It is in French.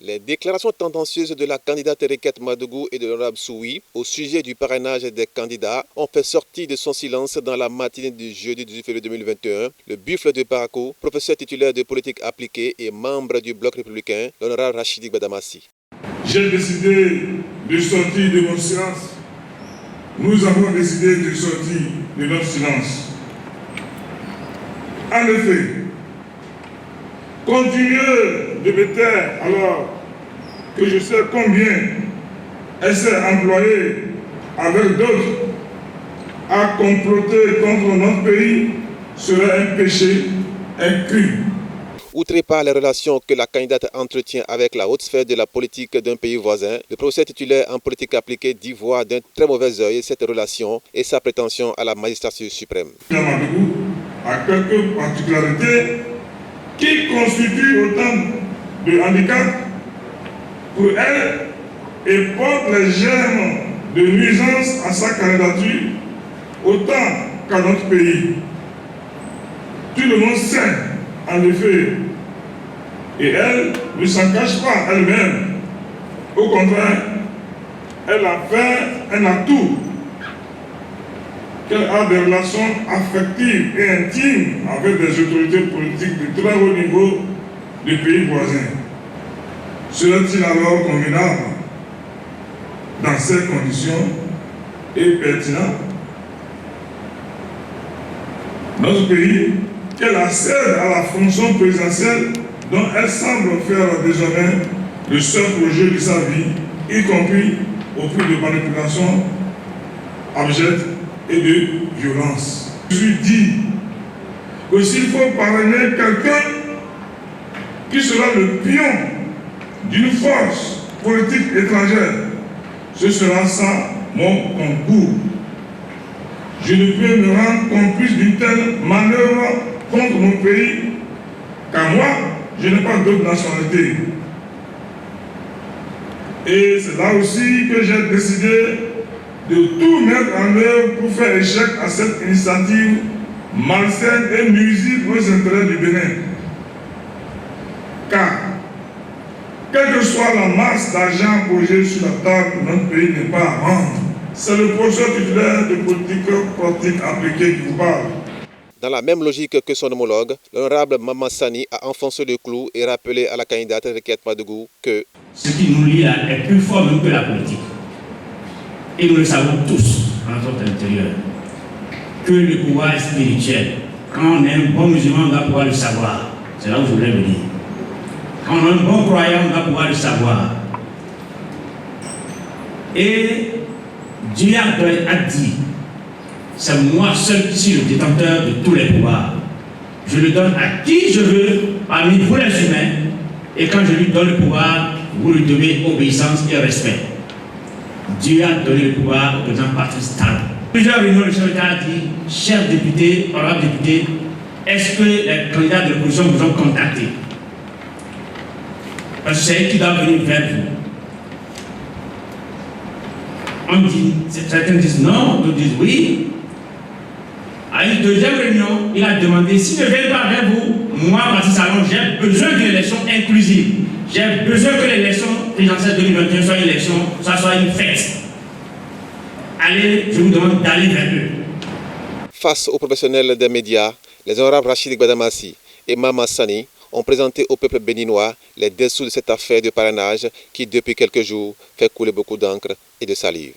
Les déclarations tendancieuses de la candidate Rekiat Madougou et de l'honorable Soui au sujet du parrainage des candidats ont fait sortir de son silence dans la matinée du jeudi 18 février 2021 le buffle de Parakou, professeur titulaire de politique appliquée et membre du bloc républicain, l'honorable Rachidi Gbadamassi. J'ai décidé de sortir de mon silence. Nous avons décidé de sortir de notre silence. En effet, continuer de me taire alors que je sais combien elle s'est employée avec d'autres à comploter contre notre pays serait un péché, un crime. Outré par les relations que la candidate entretient avec la haute sphère de la politique d'un pays voisin, le professeur titulaire en politique appliquée dit voir d'un très mauvais œil cette relation et sa prétention à la magistrature suprême. Madougou a quelques particularités qui constituent autant de handicaps pour elle et portent les germes de nuisance à sa candidature autant qu'à notre pays. Tout le monde sait, en effet, et elle ne s'en cache pas elle-même. Au contraire, elle a fait un atout qu'elle a des relations affectives et intimes avec des autorités politiques de très haut niveau des pays voisins. Serait-il alors convenable, dans ces conditions, et pertinent, notre pays, qu'elle accède à la fonction présidentielle dont elle semble faire désormais le seul projet de sa vie, y compris au prix de manipulation abjecte et de violence. Je lui dis que s'il faut parrainer quelqu'un qui sera le pion d'une force politique étrangère, ce sera ça mon concours. Je ne peux me rendre complice d'une telle manœuvre contre mon pays, car moi, je n'ai pas d'autre nationalité. Et c'est là aussi que j'ai décidé de tout mettre en œuvre pour faire échec à cette initiative malsaine et nuisible aux intérêts du Bénin. Car, quelle que soit la masse d'argent posée sur la table, notre pays n'est pas à vendre. C'est le professeur titulaire de politique appliquée qui vous parle. Dans la même logique que son homologue, l'honorable Maman Sani a enfoncé le clou et rappelé à la candidate Rekiat Madougou que ce qui nous lie là est plus fort même que la politique. Et nous le savons tous en notre intérieur, que le pouvoir est spirituel. Quand on est un bon musulman, on va pouvoir le savoir. C'est là où je voulais venir. Quand on est un bon croyant, on va pouvoir le savoir. Et Dieu a dit, c'est moi seul qui suis le détenteur de tous les pouvoirs. Je le donne à qui je veux, parmi vous les humains, et quand je lui donne le pouvoir, vous lui donnez obéissance et respect. Dieu a donné le pouvoir au président Patrice Talon. Plusieurs réunions, le chef d'État a dit, chers députés, honorables députés, est-ce que les candidats de l'opposition vous ont contacté? Parce que c'est eux qui doivent venir vers vous. On dit, certains disent non, d'autres disent oui. À une deuxième réunion, il a demandé, s'ils ne viennent pas vers vous, moi, Patrice Talon, j'ai besoin d'une élection inclusive. J'ai besoin que l'élection présidentielle 2021 soit une élection, ça soit une fête. Allez, je vous demande d'aller vers eux. Face aux professionnels des médias, les honorables Rachidi Gbadamassi et Maman Sani ont présenté au peuple béninois les dessous de cette affaire de parrainage qui, depuis quelques jours, fait couler beaucoup d'encre et de salive.